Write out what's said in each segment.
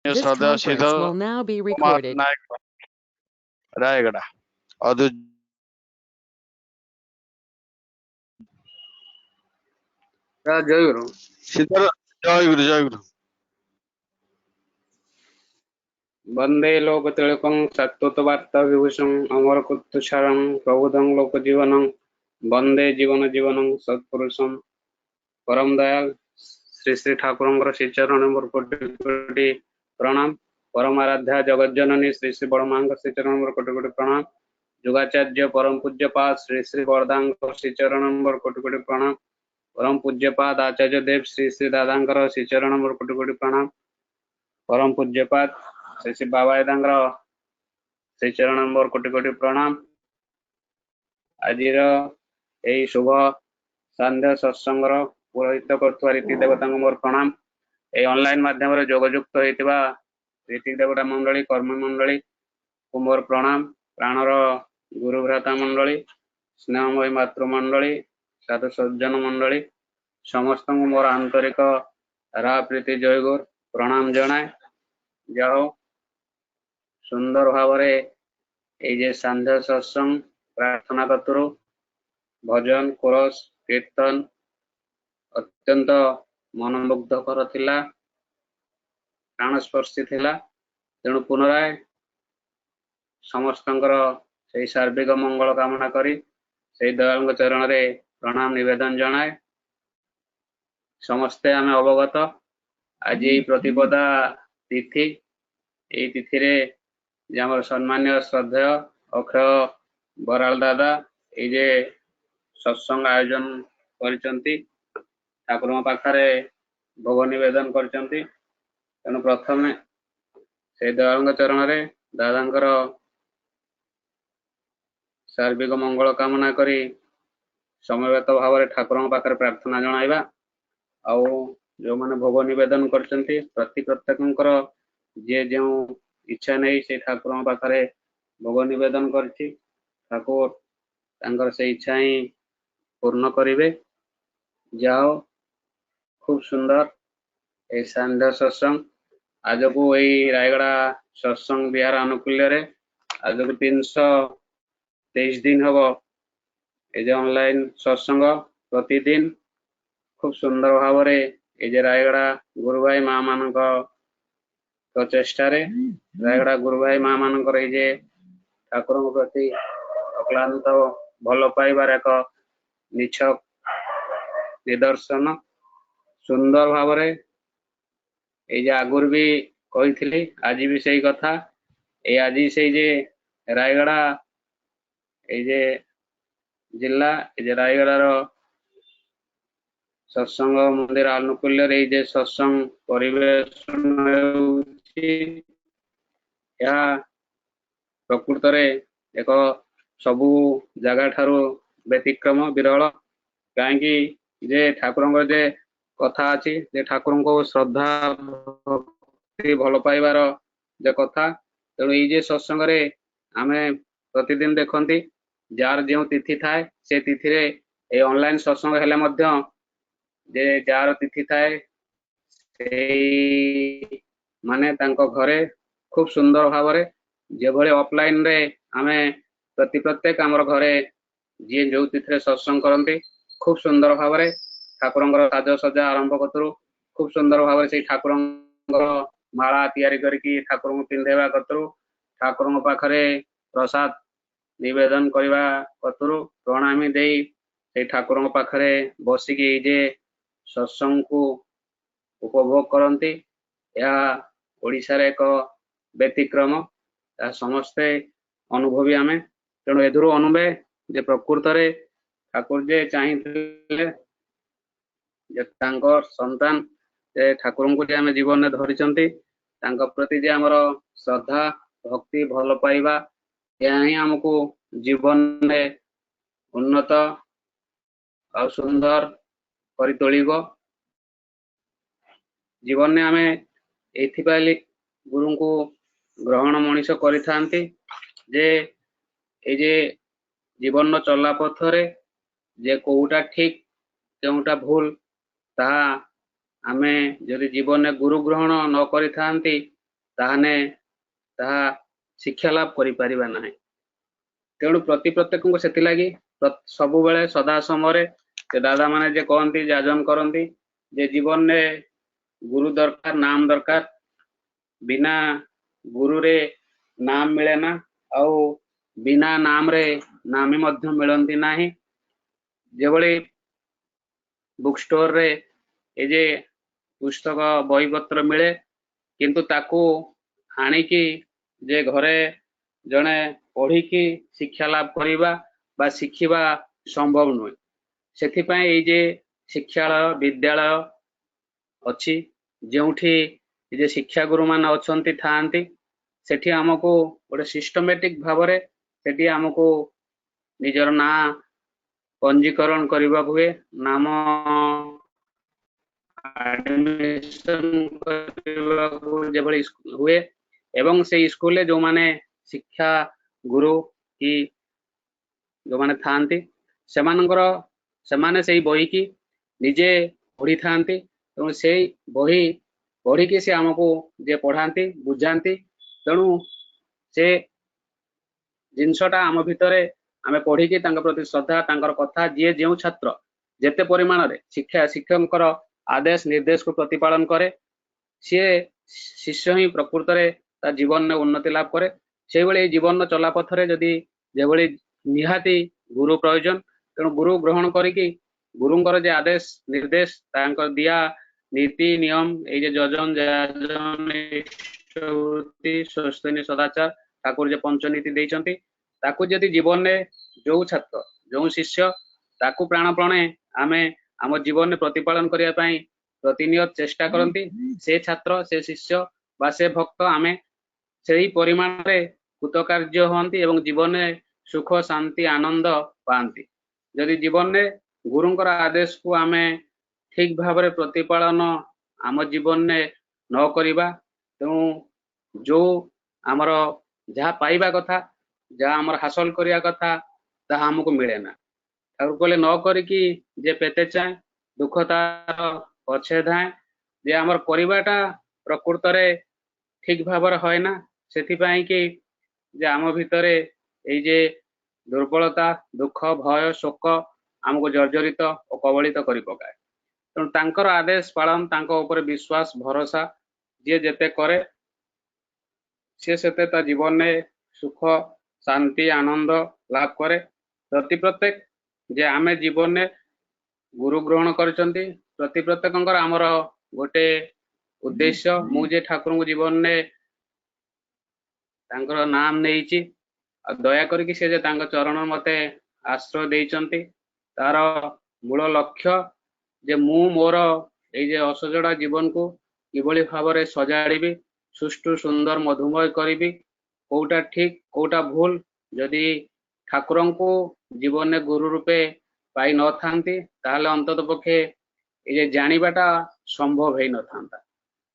This Sadashiv conference will now be Kumar recorded. Nayak Rayagada ଅଧୁ ଜୟଗୁରୁ। ଶୀତଳ ଜୟଗୁରୁ ଜୟଗୁରୁ। वंदे लोक तिलकं सत्वत वार्ता विभूषं अमर कुत्तुषारं प्रबुद्धं लोक जीवनं वंदे जीवन जीवनं सत्पुरुषं परम दयाल श्री श्री ठाकुरंकर श्री चरण मोर कोटि कोटि प्रणाम। परम आराध्या जगत जननी श्री श्री बड़मांग श्री चरण मोर कोटि कोटि प्रणाम। युगाचार्य परम पूज्यपाद श्री श्री वरदांकर श्री चरण मोर कोटि कोटि प्रणाम। परम पूज्यपाद आचार्य देव श्री श्री दादांकर श्री चरण मोर कोटि कोटि प्रणाम। परम पूज्यपाद श्री श्री बाबादांकर श्री चरण मोर कोटि कोटि प्रणाम। आज शुभ सांध्य सत्संगर पुरोहित कर रीति देवता मोर प्रणाम। ए ऑनलाइन माध्यम जोगयुक्त होता रीति देवता मंडली कर्म मंडली को मोर प्रणाम। प्राणर गुरुभ्राता मंडली स्नेहमयी मातृमंडली साधु सज्जन मंडली समस्त मोर आंतरिक रा प्रीति जयगुर प्रणाम जनाए। जाओ सुंदर भाव ये सांध्य सत्संग प्रार्थना कतुरु भजन कोरस कीर्तन अत्यंत मनमुग्धकर थिला प्राणस्पर्शी थिला। तेणु पुनराय समस्तंकर से सार्विक मंगल कामना करी से दयाल चरण रे प्रणाम निवेदन जनाए। समस्ते आम अवगत आज प्रतिपदा तिथि ये तिथि रे जमर सम्मान्य श्रद्धेय अक्षय बराल दादा ये सत्संग आयोजन करचंती ठाकुर पाखरे भोग निवेदन करचंती। तेणु प्रथम से दयाल चरण रे दादांकर सार्विक मंगल कामना करी समवेत भाव ठाकुर पाखरे प्रार्थना जणाइबा। आउ जो माने भोग निवेदन करचंती प्रति प्रत्येकंकर जे जो इच्छा नहीं से ठाकुर पाखरे भोग निवेदन करछि ठाकुर तांकर से इच्छा ही पूर्ण करिवे। जाओ खूब सुंदर ए सांध्य सत्संग आज को यही रायगड़ा सत्संग बिहार अनुकूल्य रे आज को 323 दिन हम ये ऑनलाइन सत्संग प्रतिदिन खूब सुंदर भाव ये रायगड़ा गुरु भाई माँ मान प्रचेषा रायगड़ा गुरु भाई माँ मान ठाकुर प्रति अक्लांत भल पाइबार एक निछक निदर्शन सुंदर भाव ये आगुरी भी कही आज भी सही कथा ये आज से रायगड़ा ये जिला ये रायगड़ार सत्संग मंदिर अनुकूल्य ये सत्संग परिवेशन प्रकृत एक सबू जगह ठारू व्यतिक्रम विरल कहीं जे ठाकुर जे कथा अच्छी जे ठाकुर को श्रद्धा भक्ति भल पाइबार जे कथा। तेणु ये सत्संग आम प्रतिदिन देखती जार जो तिथि थाए से तिथि रे ए ऑनलाइन सत्संग हेले मध्य जे जार तिथि थाए माने तांको घरे खूब सुंदर भाव जो भले ऑफलाइन रे आमे प्रति प्रत्येक आमर घरे जी जो तिथि सत्संग करती खूब सुंदर भाव ठाकुर साजसजा आरंभ कतु खूब सुंदर भाव से ठाकुर माला तैयारी करके ठाकुर को पिंधेवा कतु ठाकुर पाखरे प्रसाद निवेदन करने कतु प्रणामी दे से ठाकुर पाखरे बसिकी जे सत्संग को उपभोग करती यह ओडिशा रे एक व्यतिक्रम समस्ते अनुभवी आमे। तेणु एधुरु अनुभवे जे प्रकृत रे ठाकुर जे चाहिए संतान जे ठाकुर को जे आमे जीवन में धरिचंती तांको प्रति जे हमर श्रद्धा भक्ति भल पाइबा यह ही हमको जीवन में उन्नत और सुंदर करि तोलिबो। जीवन में आमे एथिपाली गुरु को ग्रहण मनीष करिथांती जे ए जे जीवन चला पथरे जे कोउटा ठीक केउटा भूल ता आमे जदि जीवन में गुरु ग्रहण न करिथांती ताहाने ताहा शिक्षा लाभ करि परिबा नाही। तेणु प्रति प्रत्येक को सेति लागी सबु बेले सदा समय से दादा माने जे कहती जाजन करती जे जीवन में गुरु दरकार नाम दरकार बिना गुरु रे नाम मिले ना आउ बिना नाम रे नामी मध्य मिलती नाही। जेभली बुक स्टोर रे ए जे पुस्तक बही पत्र मिले किंतु ताकू आनिकी जे घरे जड़े पढ़ी शिक्षा लाभ करवा बा शिखिबा संभव नुहे। सेथिपाई ए जे शिक्षालय विद्यालय अच्छी जोठी जे शिक्षा गुरु मान अच्छी थांती सेठी हमको गोटे सिस्टमेटिक भाव सेठी हमको निजर ना पंजीकरण करने हुए नाम एडमिशन हुए एवं से स्कूल जो माने शिक्षा गुरु की जो माने थांती से बही की निजे पढ़ी थांती तेणु से बही पढ़ी की से आमको जे पढ़ाती बुझाती तेणु से जिनसटा आम भितर आम पढ़ी की प्रति श्रद्धा कथा जी जो छात्र जेते परिमाण रे शिक्षा शिक्षक आदेश निर्देश को प्रतिपालन करे सी शिष्य ही प्रकृत में जीवन में उन्नति लाभ करे। से भाई जीवन चला पथरे जदि जेभली निहाती गुरु प्रयोजन तेणु गुरु ग्रहण करिकी गुरुंकर जे आदेश निर्देश दिया नीति नियम ये जजन स्वस्तिनी सदाचार ठाकुर जे पंचनीति देइचंती ताकू जदि जीवन में जो छात्र जो शिष्य ताकू प्राणपणे आमे आम जीवन में प्रतिपालन करने प्रतिनियत चेष्टा करती से छात्र से शिष्य बा से भक्त आमे से परिमाण रे कृतकार्य हंती एवं जीवन में सुख शांति आनंद पाती। जदि जीवन में गुरुंकर आदेश को आमे ठीक भाव में प्रतिपालन आम जीवन में न करिबा तेणु जो आमर जहाँ पाइबा कथा जहाँ आमर हासिल करिया कथा ताहा हमको मिले ना। ठाकुर कहले न करिकी जे पेते चाहे दुख तार पछे धाए जे आमर करिबाटा प्रकृत रे ठीक भाव है ना सेथिपाई कि जे आम भितरे ए जे दुर्बलता दुख भय शोक आमको जर्जरित और कबलित करि पकाए। तेणु तांकर आदेश पालन तांको ऊपर विश्वास भरोसा जे जेते करे से सेते ता जीवन में सुख शांति आनंद लाभ करे। प्रति प्रत्येक जे आमे जीवन में गुरु ग्रहण करचंती प्रति प्रत्येक आमर गोटे उद्देश्य मुझे ठाकुर को जीवन में तांकर नाम नहीं दया करके से तांकर चरण मते आश्रय देइचंती तार मूल लक्ष्य जे मु मोर ये असजड़ा जीवन को किभली भाव में सजाड़ी सुष्ठु सुंदर मधुमय करी कोटा ठीक कोटा भूल जदि ठाकुर को जीवन में गुरु रूपे पाई न थांती ताहले अंतत पक्षे ये जानिबाटा संभव है न थांता।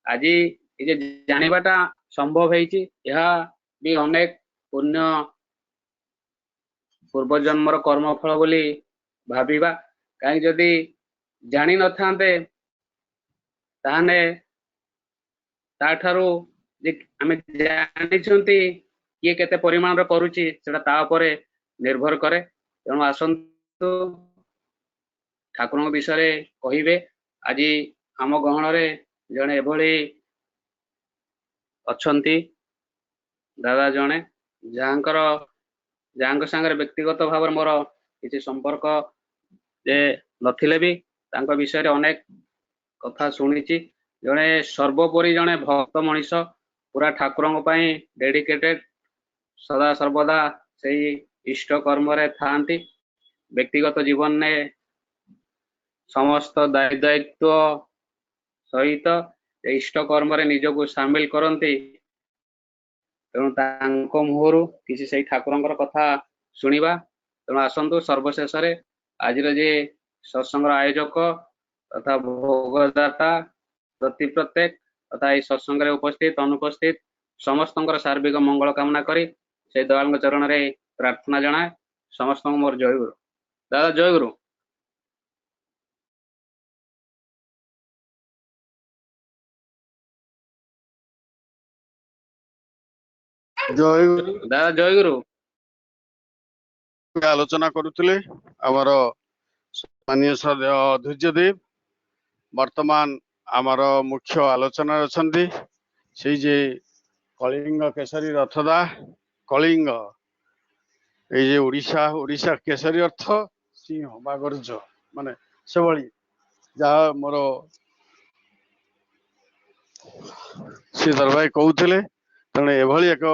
आज ये जानिबाटा संभव है भी अनेक पुण्य पूर्व जन्मर कर्मफल बोली भाविबा कहीं जदि जानी न थांते ताहने ताठारू आमे जानिछंती किए केते परिमाण रे करूची सेटा ता उपरे निर्भर करे। तेणु आसंतु ठाकुर विषय कहिबे आज आम गहन रे जने एभली अच्छंती दादा जने जहाँकर सांगे व्यक्तिगत भाव मोर किसी संपर्क जे नथिले भी तांको विषय रे अनेक कथा सुनिची जने सर्वोपरि जने भक्त मनीष पूरा ठाकुर डेडिकेटेड सदा सर्वदा से इष्ट कर्म रे थांती व्यक्तिगत जीवन में समस्त दायित्व सहित इष्ट कर्म रे निजको सामिल करती। तेणु तांको मुहरु किसी से ठाकुर कथा शुणा। तेणु आसतु सर्वशेष आज जे सत्संग आयोजक तथा भोगदाता प्रति प्रत्येक तथा ये सत्संग उपस्थित अनुपस्थित समस्त सार्विक मंगल कामना करी से दयाल चरण रे प्रार्थना जनाए। समस्त मोर जय गुरु। दादा जय गुरु। ଜୟ ଦାଦା ଜୟଗୁରୁ। ଆଲୋଚନା କରୁଥିଲେ ଆମର ସମ୍ମାନୀୟ ଶ୍ରଦ୍ଧେୟ ଧୈର୍ଯ୍ୟଦେବ ବର୍ତ୍ତମାନ ଆମର ମୁଖ୍ୟ ଆଲୋଚନାରେ ଅଛନ୍ତି। ସେଇ ଯେ କଳିଙ୍ଗ କେଶରୀ ରଥଦା କଳିଙ୍ଗ ଏଇ ଯେ ଓଡ଼ିଶା କେଶରୀ ଅର୍ଥ ସିଂହ ବା ଗର୍ଜ ମାନେ ସେଭଳି ଯାହା ମୋର ଶ୍ରୀଧର ଭାଇ କହୁଥିଲେ। ତେଣୁ ଏଭଳି ଏକ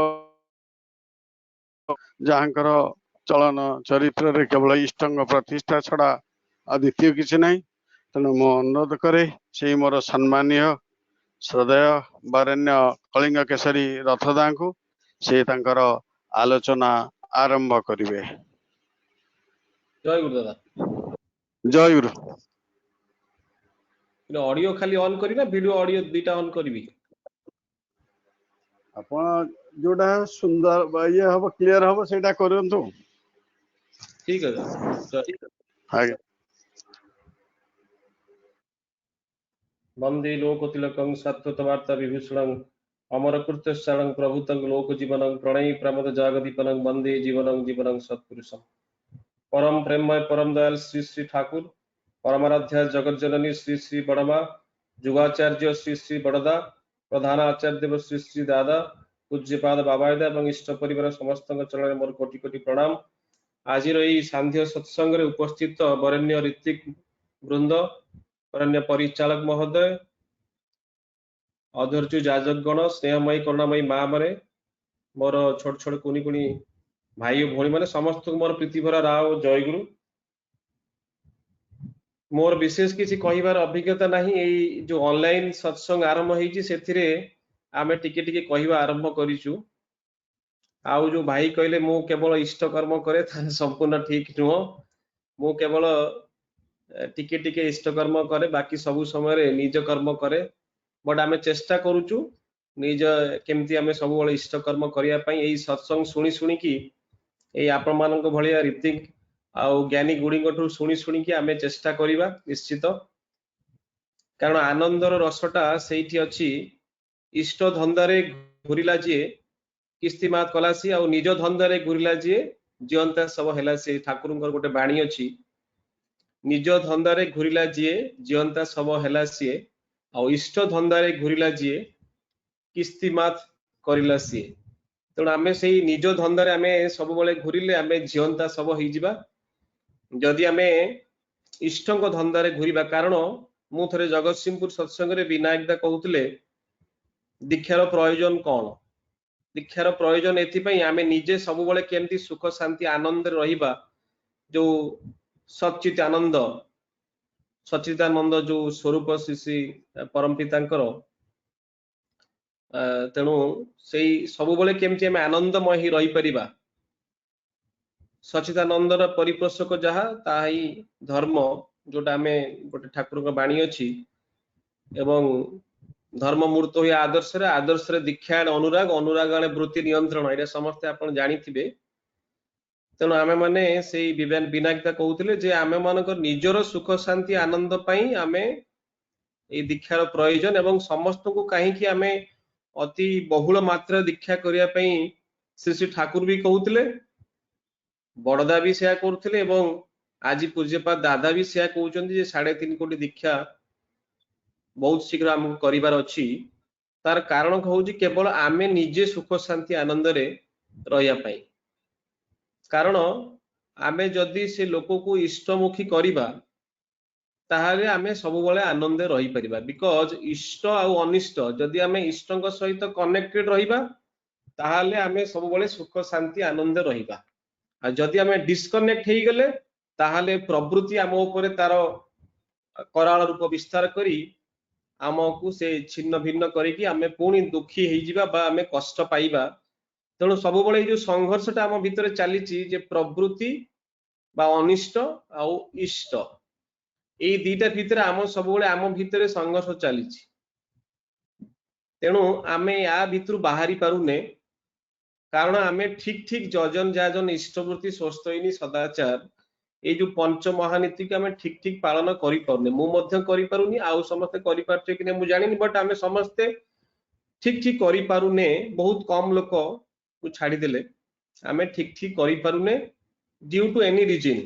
ଯାହାଙ୍କର ଚଳନ ଚରିତ୍ରରେ କେବଳ ଇଷ୍ଟଙ୍କ ପ୍ରତିଷ୍ଠା ଛଡା ଆଉ ଦ୍ୱିତୀୟ କିଛି ନାହିଁ। ତେଣୁ ମୁଁ ଅନୁରୋଧ କରେ ସେଇ ମୋର ସମ୍ମାନୀୟ ଶ୍ରଦ୍ଧେୟ ବରେଣ୍ୟ କଳିଙ୍ଗ କେଶରୀ ରଥଦାଙ୍କୁ ସେ ତାଙ୍କର ଆଲୋଚନା ଆରମ୍ଭ କରିବେ। ଜୟ ଗୁରୁ ଦାଦା। ଜୟ ଗୁରୁ। ଅଡିଓ ଖାଲି ଅନ୍ କରିବି, ଭିडिଓ ଅଡିଓ ଦୁଇଟା ଅନ୍ କରିବି? ଆପଣ ଯୋଉଟା ସୁନ୍ଦର ଇଏ ହବ କ୍ଲିୟର ହବ ସେଇଟା କରନ୍ତୁ। ठीक है सर। ଆଜ୍ଞା। वंदे लोकतिलकं सत्कृतवार्ता विभूषणं अमरकृत्यशालं प्रभुतं लोकजीवनं प्रणयी प्रमद जागदीपनं वंदे जीवनं जीवनं सत्पुरुषं। परम प्रेममय परम दयाल श्री श्री ठाकुर, परमाराध्या जगत जननी श्री श्री बड़मा, जुगाचार्य श्री श्री बड़दा, प्रधान आचार्य देव श्री श्री दादा, पूज्यपाद बाबायदा एवं इष्ट परिवार समस्त चरण मोर कोटि कोटि प्रणाम। आज सांध्य सत्संग उपस्थित वरेण्य ऋतिक वृंद, वरेण्य परिचालक महोदय, अधर्जु जाजकगण, स्नेहमयी करुणामयी माँ माने, मोर छोट छोट कुनी कुनी भाई भौणी मैंने समस्त मोर प्रीतिभरा राव जयगुरु। मोर विशेष किसी कहिबार अभिज्ञता नहीं। एई जो ऑनलाइन सत्संग आरंभ होईची सेथिरे आमे टिके टिके कहिबा आरंभ करिचु। आउ जो भाई कहले मु केवल इष्ट कर्म करे ताने संपूर्ण ठीक नुह। मु केवल टिके टिके इष्ट कर्म करे, बाकी सबु समय रे निज कर्म करे। बट आमे चेष्टा करूचु निज केमती आमे सब बळे इष्ट कर्म करिया पई एई सत्संग सुनी सुनी की एई आपण मानक भलिया रीतिक आउ ज्ञानी गुडीगठु सुनी सुनी की आमे चेष्टा करिबा निश्चित। कारण आनंदर रसटा सेठी अछि। इष्ट धंदारे घुरिला जे किस्तीमात कलासी आउ निज धंदारे घुरिला जे जीवंता सब हेला से ठाकुरंकर गोटे बाणी अछि। निज धंदारे घुरिला जे जीवंता सब हेला से आउ इष्ट धंदारे घुरिला जे किस्तीमात करिला से। तेणु आमे सेई निज धंदारे आमे सब बळे घुरिले आमे जीवंता सब होई जिबा। जदि आमे इष्टंक धंदारे घुरिबा, कारण मु थरे जगतसिंहपुर सत्संग रे विनायक दा कहउतले दीक्षार प्रयोजन कौन। दीक्षार प्रयोजन एथिपई आमे निजे सब बळे केमती सुख शांति आनंद रहिबा। जो सच्चिदानंद जो स्वरूप श्री श्री परम पितांकर, तेणु सेई सब बळे केमती आमे आनंदमय ही रहि परिबा। सच्चिदानंदर परिपोषक जहा ताही धर्म, जोटा आमे गोटे ठाकुर का बाणी अछि। एवं धर्म मूर्त हुई आदर्श रे दीक्षा अनुराग, अनुराग आने वृत्ति नियंत्रण, ये समस्ते आपण जानिथिबे। तेणु आमे माने सेई विनायकता कहउतले जे आमे मानकर निजर सुख शांति आनंद पई आमे ए दीक्षार प्रयोजन, एवं समस्त को कहीं कि आमे अति बहुल मात्रा दीक्षा करिया पई श्री श्री ठाकुर भी कहउतले, बड़दा भी सेया करथले, एवं आज पूज्यपाद दादा भी सेया कहउचंदी जे 3.5 कोटी दीक्षा बहुत शीघ्र हमको करिवार अछि। तार कारण कहउची केवल आमे निजे सुख शांति आनंद रे रहिया पई। कारण आमे जदि से लोक को इष्टमुखी करिबा ताहाले आमे सब बळे आनंद रहि परिबा। बिकॉज इष्ट आउ अनिष्ट जदि आमे इष्टंक सहित कनेक्टेड रहिबा ताहाले आमे सब बळे सुख शांति आनंद रहिबा। आ जदि आमे डिस्कनेक्ट हेइ गेले ताहाले प्रवृत्ति आम ऊपर तार कराल रूप विस्तार करी आमको से छिन्न भिन्न करिकी आमे पुणी दुखी हेइ जिबा बा आमे कष्ट पाइबा। तेणु सब बळे जो संघर्षटा आम भितर चलीची जे प्रवृत्ति बा अनिष्ट आउ इष्ट, एई दीटा भितर आम सब बळे आम भितर संघर्ष चलीची। तेणु आमे या भितर बाहरी पारुने, कारण आमे ठीक ठीक जजन जाजन इष्टवृत्ति स्वस्थयिनी सदाचार ये जो पंच महानीति के आमे ठीक ठीक पालन करि पारुने। मु मध्य करि पारुनी, आउ समस्त करि पारछे कि नै मु जानिनी, बट आमे समस्त ठीक ठीक करि पारुने। बहुत कम लोक को छाड़ी देले आमे ठीक ठीक करि पारुने ड्यू टू एनी रीजन।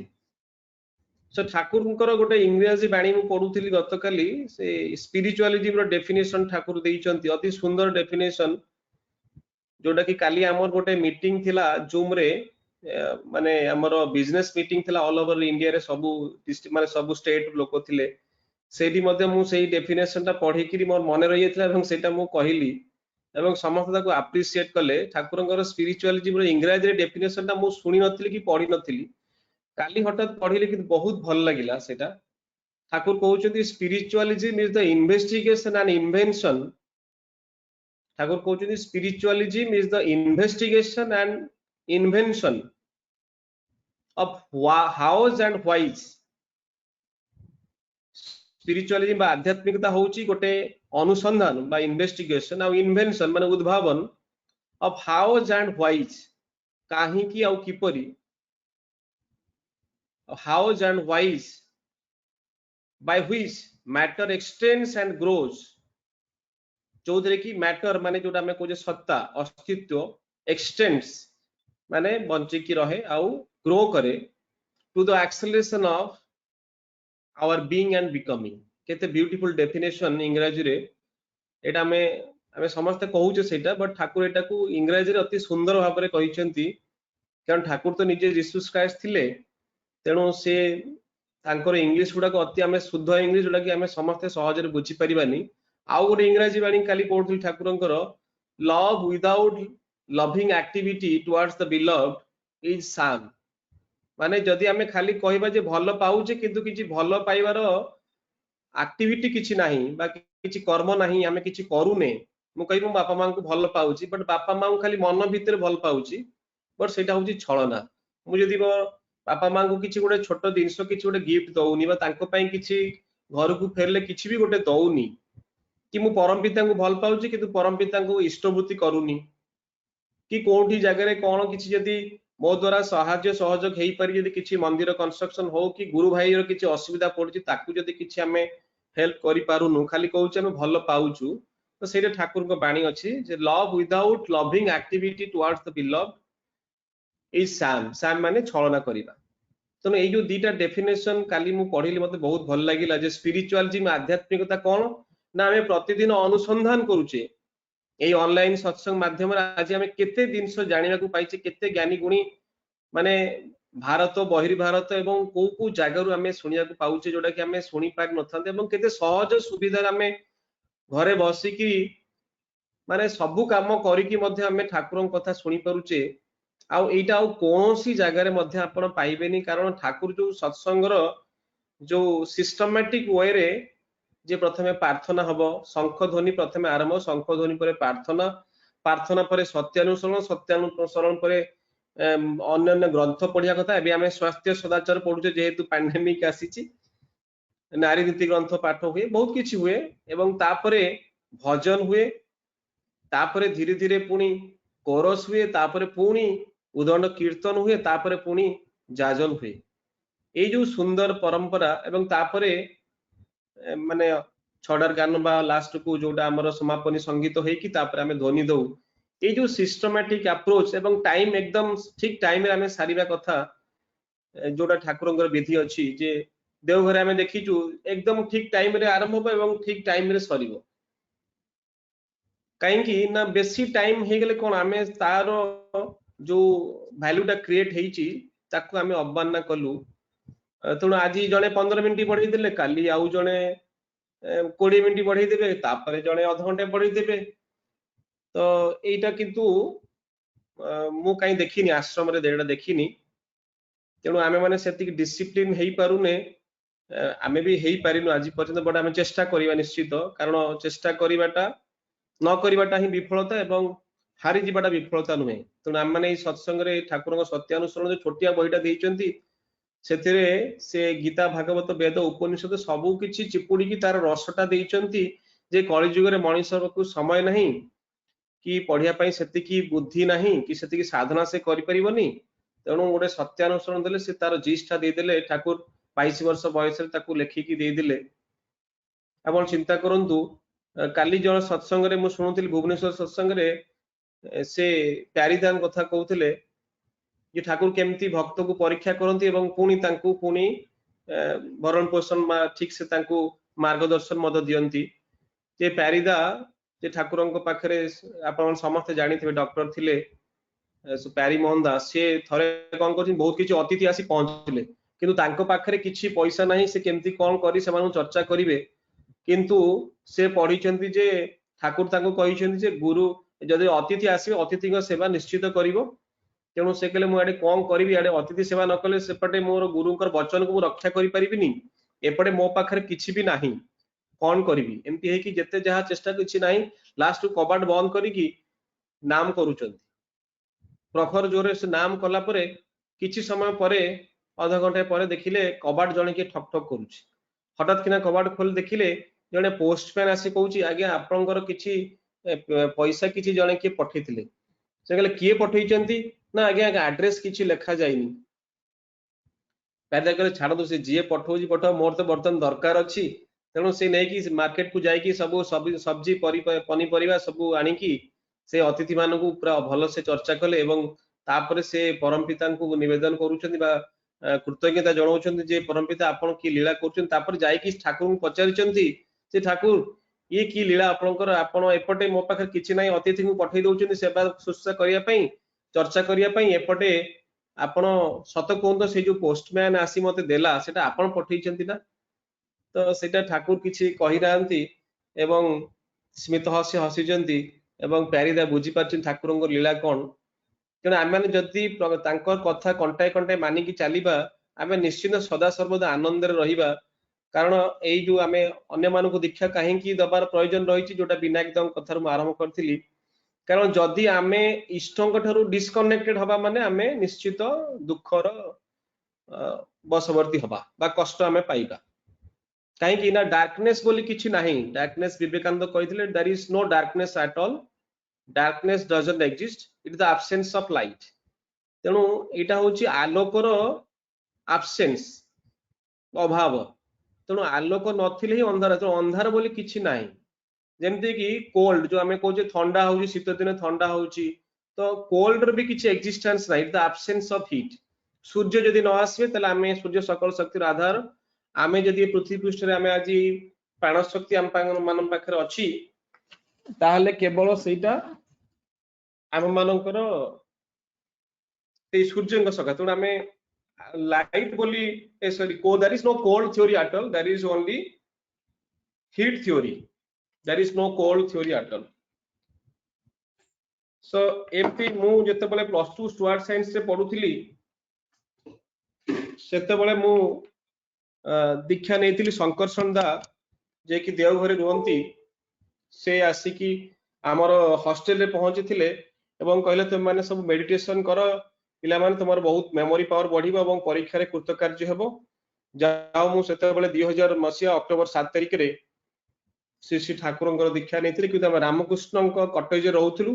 सो ठाकुरଙ୍କର ଗୋଟେ ଇଂରାଜୀ ବାଣୀ ମୁଁ ପଢୁଥିଲି ଗତକାଲି ସେ ସ୍ପିରିଚୁଆଲିଜିମ ର ଡେଫିନେସନ ଠାକୁର ଦେଇଛନ୍ତି ଅତି ସୁନ୍ଦର ଡେଫିନେସନ जोटा कि काली आमर गोटे मीटिंग थिला जूम रे माने हमर बिजनेस मीटिंग थिला ऑल ओवर इंडिया रे सब डिस्ट्रिक्ट माने सब स्टेट लोक थिले सेठी मध्ये मु सेही डेफिनेशन ता पढी कि मोर मने रहि थिला एवं सेटा मु कहिली एवं समस्त ताको अप्रिशिएट कले ठाकुरଙ୍କର स्पिरिचुअलिज्म रो इंग्रजी रे डेफिनेशन ता मु सुनी नथिली कि पढी नथिली काली हठात पढिले कि बहुत भल लागिला सेटा ठाकुर कहउछथि spiritualism is the investigation and invention Thakur कहउछथि spiritualism is the investigation and invention of hows and whys spiritualism बा आध्यात्मिकता होची गोटे अनुसंधान बा इन्वेस्टिगेशन आ इन्वेंशन माने उद्भावन of hows and whys काहे की आ किपरि hows and whys by which matter extends and grows Chaudhary की मैटर माने जोटा में कोजे सत्ता अस्तित्व एक्सटेंड्स माने बंची की रहे आउ ग्रो करे to the acceleration of our being and becoming केते ब्यूटीफुल डेफिनेशन इंग्रजी रे एटा में हमें समस्त कहूचे सेटा बट ठाकुर एटा को इंग्रजी रे अति सुंदर भाव रे कहिसेंती कारण ठाकुर तो निजे जीसस क्राइस्ट थिले तेणु से तांकर इंग्लिश गुडा को अति हमें शुद्ध इंग्लिश जोटा कि हमें समस्त सहज रे बुझी परिबानी आउ गोटे इंग्रजी बाणी काली पढुथि ठाकुरंकर love without loving activity towards the beloved is sham माने जदि हमें खाली कहबा जे भलो पाउचे किंतु किछि भलो पाइबार एक्टिविटी किछि नाही बा किछि कर्म नाही हमें किछि करूने मु कहबो बापा मां को भलो पाउची बट बापा मां को खाली मन भीतर भल पाउची बट सेटा होची छळना मु जदि बापा मां को किछि गोटे छोट दिनसो किछि गोटे गिफ्ट दउनी बा तांको पई किछि घर को फेरले किछि भी गोटे दउनी कि मु परम पिता को भल पाउची किंतु परम पिता को इष्टभूति करूनी कि कोठी जगह रे कोन किछि जदि मो द्वारा सहाय्य सहयोग हेई पारि जदि किछि मंदिर कंस्ट्रक्शन हो कि गुरु भाई रो किछि असुविधा पड़छि ताकू जदि किछि हमें हेल्प करि पारुनु खाली कहउछ हम भल पाउछु तो सेटा ठाकुर को बाणी अछि जे love without loving activity towards the beloved is sham माने छलना करिबा तने एई जो दीटा डेफिनेशन काली मु पढिली मते बहुत भल लागिला जे स्पिरिचुअलिज्म आध्यात्मिकता कोन ना हमें प्रतिदिन अनुसंधान करूचे এই অনলাইন সৎসঙ্গ মাধ্যমে আজি আমি কেতে দিনস জানিବାକୁ পাইছে কেতে জ্ঞানী গুণী মানে भारत बहिर भारत এবং কোউ কোউ জায়গাରୁ ଆମେ ଶୁଣିବାକୁ ପାଉଛେ जोटा कि ଆମେ ଶୁଣି ପାରି नथांते ଏବଂ केते सहज सुविधा ଆମେ घरे बसिकी माने सब काम करिकी मध्ये ଆମେ ठाकुरଙ୍କ କଥା ଶୁଣି पारुचे आ एटा आ कोनोसी जगह रे मध्ये आपण पाइबेनी कारण ठाकुर जो सत्संगर जो सिस्टमैटिक वे रे जे प्रथमे प्रार्थना हबो शंख ध्वनि प्रथमे आरंभ शंख ध्वनि परे प्रार्थना प्रार्थना परे सत्यानुसरण सत्यानुसरण परे अन्य ग्रंथ पढ़िया कथा एबे हमें स्वास्थ्य सदाचार पढुचे जेहेतु पैंडेमिक आसीची नारी नीति ग्रंथ पाठ हुए बहुत किछि हुए एवं तापरे भजन हुए तापरे धीरे धीरे पुनी कोरस हुए तापरे पुनी उदंड कीर्तन हुए तापरे पुनी जाजन हुए ए जो सुंदर परंपरा एवं तापरे माने छड़ार गान बा लास्ट को जोटा हमर समापनी संगीत होई कि तापर हमें ध्वनि दउ ए जो सिस्टमैटिक अप्रोच एवं टाइम एकदम ठीक टाइम रे हमें सारीबा कथा जोटा ठाकुरंगर विधि अछि जे देवघर हमें देखिचु एकदम ठीक टाइम रे आरंभ हो एवं ठीक टाइम रे सरीबो काहे कि ना बेसी टाइम हे गेले कोन हमें तारो जो वैल्यूटा क्रिएट हेची ताको हमें अवमानना कलु तेणु आज जड़े 15 मिनिट बढ़ई देले काली आउ जड़े 20 मिनिट बढ़ई देबे तापरे जड़े आधा घंटे बढ़ई देबे तो एटा किंतु मु काई देखिनी आश्रम रे देड़ा देखिनी तेणु आमे माने सेतिक डिसिप्लिन हेई पारुने आमे भी हेई पारिनु आज पर्यंत बड आमे चेष्टा करिवा निश्चित कारण चेष्टा करिवाटा न करिवाटा ही विफलता एवं हारि जीवाटा विफलता नुहे तेणु आम माने सत्संग रे ठाकुरଙ୍କ सत्यानुसरण जो छोटिया बहिटा देइचंती सेतिरे से गीता भागवत वेद उपनिषद सबु किछि चिपुड़ी की तार रसटा देइचंती जे कलि युग रे मनुष्य को समय नहीं कि पढ़िया पई सेति की बुद्धि नहीं कि सेति की साधना से करि परिबनी तेणु गोटे सत्यानुसरण देले से तार जिष्टा दे देले ठाकुर 22 वर्ष बयस रे ताकू लेखि की दे देले आपण चिंता करंतु काली जण सत्संग रे मु सुनुतिल भुवनेश्वर सत्संग रे से प्यारीदान कथा कहते जे ठाकुर केमती भक्त को परीक्षा करती एवं पुणी तांकु पुणी भरण पोषण ठीक से तांकु मार्गदर्शन मद दियंती जे प्यारीदा जे ठाकुरଙ୍କ पाखरे आपण समस्त जानिथिबे डॉक्टर थिले प्यारी मोहन दास से थरे कौन कर बहुत किसी अतिथि आसी पहुंचले किंतु तांको पाखरे किछि पैसा नहीं से केमती कौन करी से चर्चा करिवे किंतु से पढ़ी जे ठाकुर तांको कहिसेंती जे गुरु जदि अतिथि आसीबे अतिथि को सेवा निश्चित करिवो तेणु से कहले मुझे कौन करी अतिथि सेवा न कले सेपटे मोर गुरुंकर वचन को रक्षा करि परिबिनी एपटे मो पाखरे किछि भी नाही कौन करी एमती है कि जेते जहा चेष्टा किछि नाही लास्ट कबाट बंद करी नाम करूचंती प्रखर जोरे से नाम कला परे किछि समय परे आधा घंटे परे देखिले कबाट जणे के ठक ठक करूछि हठात किना कबाट खोल देखिले जणे पोस्टमैन आसी कहूछि आज्ञा आपनकर किछि पैसा किछि जणे के पठेथिले से कहले किए पठेइचंती ना आज्ञा एड्रेस किछि लिखा जाइनी पैदा करे छाड़ से जी पठाऊँ पठाओ मोर तो बर्तन दरकार अच्छी तेणु से नहीं कि मार्केट को जाइए सब सब्जी पनीपरिया सब आनिकी से अतिथि मान को पूरा भल से चर्चा कले एवं तापर से परम पिता को निवेदन करुछंती बा कृतज्ञता जनाउछंती जे परम पिता आपण की लीला करुछंती तापर जाइकी ठाकुर को पचारिछंती जे ठाकुर ये की लीला आपणकर आपण एपटे मो पाखे किछि नाही अतिथि को पठै दउछंती सेवा शुश्रूषा करिया पई चर्चा करिया पई एपटे आपण सत कहतो से जो पोस्टमैन आसी मते देला सेटा आपण पठैछंती ना तो सेटा ठाकुर किछि कहि रांती एवं स्मित हसी हसीजंती एवं प्यारीदा बुझी पारछन ठाकुरंकर लीला कोन तेणु आम मैंने जदि कथा कंटाए कंटाए मानिकी चलिबा आमे निश्चित सदा सर्वदा आनंद रहिबा कारण एई जो आमे अन्य मानको दीक्षा काहेकि दबार प्रयोजन रही जोटा विनायक कथार मु आरंभ करथिली कारण जदि आमे इष्टंक ठारू डिस्कनेक्टेड हबा माने आमे निश्चित दुखर बसवर्ती हबा बा कष्ट आमे पाइबा कहीं ना डार्कनेस बोली किछि नाही डार्कनेस विवेकानंद कहिथिले there is no darkness at all darkness doesn't exist it is the absence of light तेणु एटा होची आलोकर एब्सेंस अभाव तेणु आलोक नथिले ही अंधार तेणु अंधार बोली किछि नाही जेमती कि कोल्ड जो आमे कहूचे ठंडा होची शीत दिन ठंडा होची तो कोल्ड र भी किछि एग्जिस्टेंस नाही द एब्सेंस ऑफ हीट सूर्य जदि न आसबे तले आमे सूर्य सकल शक्तिर आधार आमे जदि पृथ्वी पृष्ठ रे आमे आज प्राण शक्ति आम मान पाखरे अछि ताहले केवल सेटा आम मानकर सूर्य सका तेणु आमे लाइट बोली सॉरी को there is no cold theory at all there is only heat theory there is no cold theory at all so एमपी मु जते बले प्लस 2 स्टुअर्ट साइंस से पढुथिली सेते बले मु दीक्षा नहीं शंकरसन दा जे कि देवघर रुहंती से आसिकी आमर हॉस्टल रे पहुंची थिले एवं कहले तुम माने सब मेडिटेशन कर पिला माने तुमर बहुत मेमोरी पावर बढ़िबो एवं परीक्षा रे कृतकार्य हेबो जाओ मु सेते बेले 2000 मसिया अक्टोबर 7 तारिख रे श्री श्री ठाकुरंकर दीक्षा नहीं कि रामकृष्ण कटेज रहूलु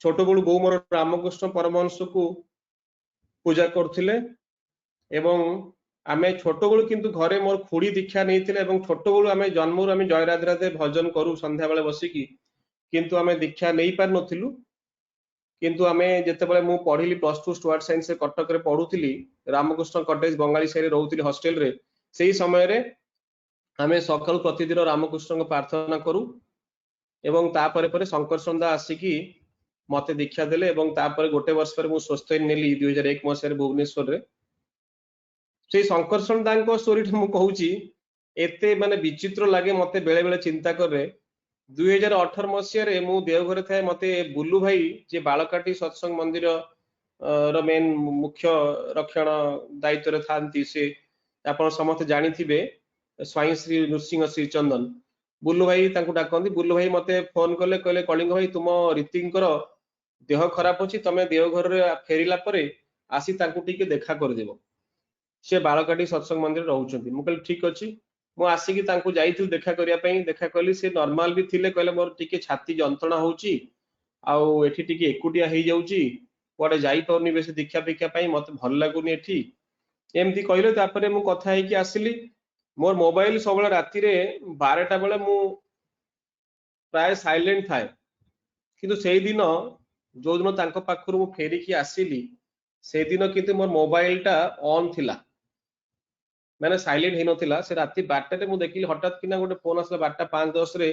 छोट बड़ू बो मोर रामकृष्ण परमहंस को पूजा करथिले एवं आमे छोट बड़ू किंतु घरे मोर खुड़ी दीक्षा नहीं छोट बड़ू आमे जन्म आमे जय राधे राधे भजन करू संध्या बेले बसिकी किंतु आमे दीक्षा नहीं पार नथिलु किंतु आमे जते बेले मु पढिली प्लस 2 स्टुअर्ट साइंस कटक रे पढुथिली रामकृष्ण कटेज बंगाली साइड रे रहउथिली हॉस्टल रे सेही समय रे आमे सकाल प्रतिदिन रामकृष्ण को प्रार्थना करू एवं तापरे परे शंकर संदा आसिकी मते दीक्षा देले एवं तापरे गोटे वर्ष पर मु स्वस्थ नेली 2001 मसिया भुवनेश्वर रे से शंकर संदा को स्टोरी मु कहूची एते माने विचित्र लागे मते बेले बेले चिंता करे 2018 मसिया रे मु देवघर थाए मते बुल्लू भाई जे बालकाटी सत्संग मंदिर रो मेन मुख्य रक्षण दायित्व रे थांती से आपण समस्त जानि थिबे स्वाई श्री नृसिंह श्री चंदन बुल्लू भाई तांको डाकंती बुल्लू भाई मते फोन करले कहले कलिंग भाई तुम रीतिंकर देह खराब अछि तमे देवघर रे फेरिला परे आसी तांको टिके देखा कर देबो से बालकाटी सत्संग मंदिर रहउचंती मु कहले ठीक अछि मु आसी तांको जाइथि देखा करिया पई देखा कली से नॉर्मल भी थिले कहले मोर टिके छाती जंत्रणा होउची आउ एठी टिके एकुटिया हे जाउची कोडे जाई परनी बेसी दीक्षा दीक्षा पई मते भल लागुनी एठी एमती कहले तापरे मु कथा हे कि आसिली मोर मोबाइल सब राति रे 12टा बेले मु प्राय साइलेंट थाए किंतु सेही दिन जो दिन तांको पाखरु मु फेरिकी आसिली से दिन किंतु मोर मोबाइल टा ऑन थिला मैंने साइलेंट हे नथिला से राती 12 रे मु देखिली हठात किना गोटे फोन आसला 12:05-10 रे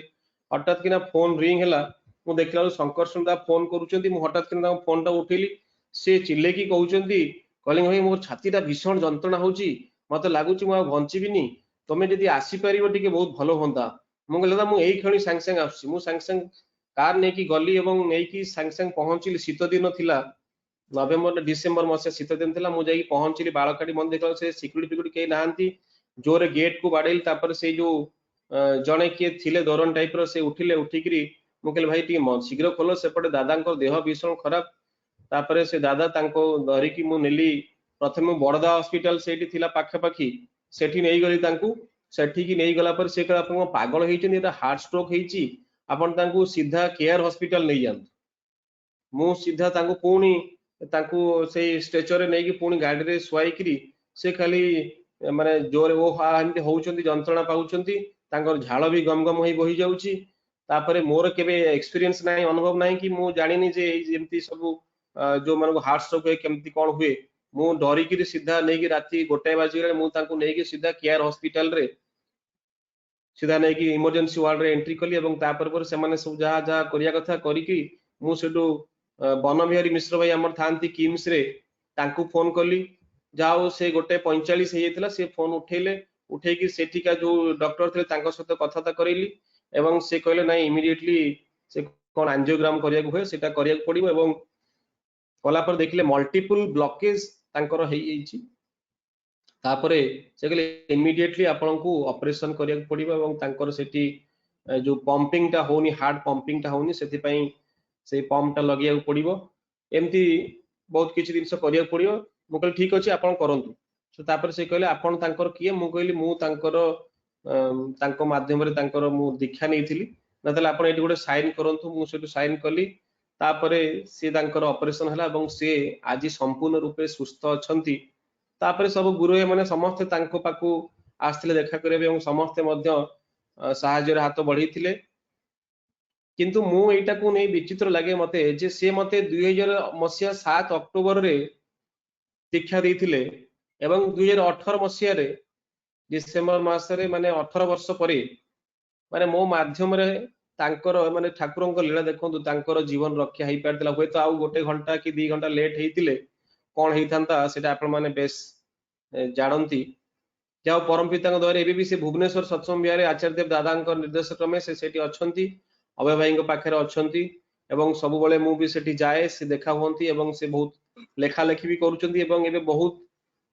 हठात किना फोन रिंग हैला मु देखला शंकर सुंदा फोन करूचंती मु हठात किना फोन टा उठेली से चिल्ले की कहउचंती कहले भाई मोर छातीटा भीषण जंत्रणा होची मते लागुची मु बंचिबिनी तमे जदी आसी परिबो टिके बहुत भलो होंदा मु कहले मु एई खणी संग संग आसी मु संग संग कार नेकी गली एवं नेकी संग संग पहुंचिली शीत दिन थिला नवेम्बर डिसेम्बर मसिया शीत दिन थिला मु जाई पहुंचिली बालकाडी मन देखला से सिक्युरिटी पिक्युरिटी के नाहंती जोरे गेट को बाडेल तापर से जो जणे के थिले दोरन टाइप रो से उठिले उठिकरी मु कहले भाई टी शीघ्र खोलो सेपटे दादा देह भीषण खराब तापर से दादा तांको धरिकी मु नेली प्रथम बड़दा हॉस्पिटल सेठी थिला पाखे पाखी सेठी नेई गली तांको सेठी की नेई गला पर से कहला आपन पागल हेइचनी एटा हार्ट स्ट्रोक हेइची आपन तांको सीधा केयर हॉस्पिटल नै जान मु सीधा तांको पुणी तांको से स्ट्रेचर रे नेकी पुणी गाडी रे सुआईकरी से खाली माने जोरे ओ हा एमती होउचंती जंत्रणा पाउचंती तांकर झाळ भी गम गम होई बही जाउची तापरे मोर केबे एक्सपीरियंस नाही अनुभव नाही कि मु जानिनी जे जेमती सब जो मानको हार्ट स्ट्रोक केमती कोन हुए मु डरी कि सीधा नेकी राती 1 बजे मु तांको नेकी सीधा केयर हॉस्पिटल रे सीधा नेकी इमरजेंसी वार्ड रे एंट्री कली एवं तापर पर से माने सब जहा जहा करिया कथा करिकी मु सेटू बन बिहारी मिश्र भाई हमर थांती किम्स रे तांको फोन कली जाओ से 1:45 हे जेतला से फोन उठेले उठेकी सेठिका जो डॉक्टर थे तांको सहित कथाता करैली एवं से कहले नाही इमीडिएटली से कोन एंजियोग्राम करिया को होय सेटा करिया पड़िबो एवं कला पर देखले मल्टीपल ब्लॉकेज तांकर हे येची तापरे से कहले इमीडिएटली आपन को ऑपरेशन करिया पड़िबो एवं तांकर सेठी जो पंपिंग टा होनी हार्ट पंपिंग टा होनी सेति पई से पंप टा लगिया पड़िबो एमती बहुत किछि दिन से करिया पड़िबो मु कहले ठीक अछि आपन करंतु सो तापर से कहले आपन तांकर किए मु कहली मु तांकर तांको माध्यम रे तांकर मु दीक्षा नेइथिली नतले आपन एटी गोटे साइन करंतु मु सेटु साइन कली तापरे से तांकर ऑपरेशन हला एवं से आज संपूर्ण रूपे सुस्थ अछंती तापरे सब गुरुए माने समस्त तांको पाकू आस्थिले देखा करे एवं समस्त मध्य सहाय्य रे हाथ बढ़ीथिले किंतु मु एटा को नै विचित्र लागे मते जे से मते 2000 मसिया 7 अक्टोबर रे दीक्षा देथिले एवं 2018 मसिया रे डिसेंबर मास रे माने 18 वर्ष परे माने मो माध्यम रे तांकर माने ठाकुरंक लीला देखंतु तांकर जीवन रक्षा हेइ पारतिला होय तो आउ 1 घंटा कि 2 घंटा लेट हेइतिले कोन हेइथांता सेटा आपण माने बेस जानंती जाओ परम पिता द्वारा एबी भी से भुवनेश्वर सत्संग विहार आचार्य देव दादा निर्देश क्रमे से सेठी अछंती अभय भाई पाखे अछंती एवं सब बळे मु भी सेठी जाए से देखा होंती एवं से बहुत लेखा लेखी भी करूचंती एवं एबे बहुत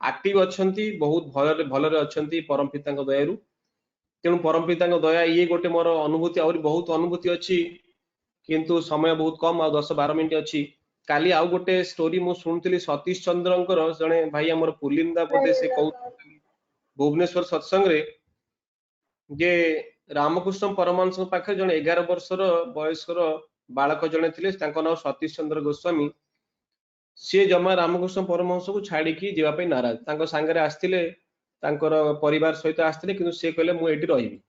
एक्टिव अछंती बहुत भलरे अछंती परम पिता दयारु तेणु परम पिता दया ये गोटे मोर अनुभूति और बहुत अनुभूति अछि किंतु समय बहुत कम आ 10-12 मिनिट अछि काली आउ गोटे स्टोरी मु सुनतिली सतीश चंद्रंकर जने भाई हमर पुलिंदा पदे से कहू भुवनेश्वर सत्संग रे जे रामकृष्ण परमहंस पाखे जने 11 वर्षर बयसर बालक जने थिले तांको नाम सतीश चंद्र गोस्वामी से जमा रामकृष्ण परमहंस को छाड़ी की जेवा पे नाराज तांको संगे आस्थिले तांकर परिवार सहित आस्थिले किंतु से कहले मु एठी रहिबी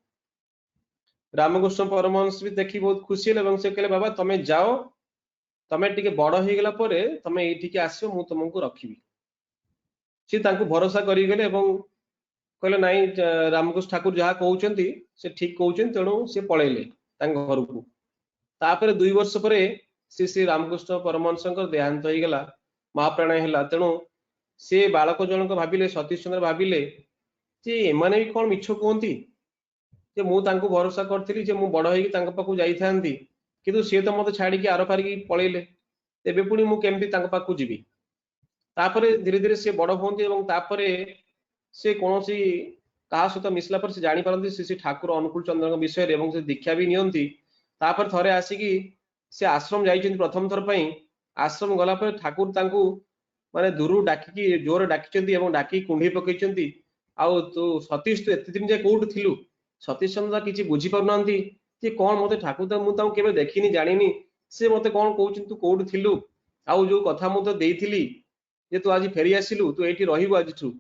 रामकृष्ण परमहंस भी देखि बहुत खुशी हेले एवं से कहले बाबा तमे जाओ तमे टिके बड़ हे गेला परे तमे एठी के आसियो मु तुमको रखिबी से तांको भरोसा करी गेले एवं कहले नाई रामकृष्ण ठाकुर जहा कहउचंती से ठीक कहउचंती तेणु से पळेले तांग घर को तापर 2 वर्ष परे श्री रामकृष्ण परमहंसंकर देहांत हो गला महाप्राण हैला तेणु से बालक जनक भाबिले सतीश चंद्र भाबिले जे एमाने भी कोन मिछ कहंती जे मु तांको भरोसा करथिली जे मु बड़ हेकी तांको पाकू जाई थांती किंतु से तो मते छाड़ी के आरो पारी की पळेले तेबे पुनी मु केमती तांको पाकू जीवी तापरे धीरे धीरे से बड़ होंती एवं तापरे से कोनोसी कहा सहित मिसला पर से जानी पारंती श्री ठाकुर अनुकूल चंद्र विषय एवं से दीक्षा भी नियंती तापर थरे आसिकी से आश्रम जाइछन प्रथम थर पई आश्रम गला पर ठाकुर तांकू माने दूरु डाकी जोर डाकिचंती एवं डाकी कुंडी पकैचंती आउ तू सतीश तू एते दिन जे कोउठ थिलु सतीश चंद्र किछि बुझी परनांती जे कोन मते ठाकुर त मु ताऊ केबे देखिनी जानिनी से मते कोन कहउछन तू कोउठ थिलु आउ जो कथा मु तो देइथिली जे तू आज फेरी आसिलु तू एठी रहिबो आज तू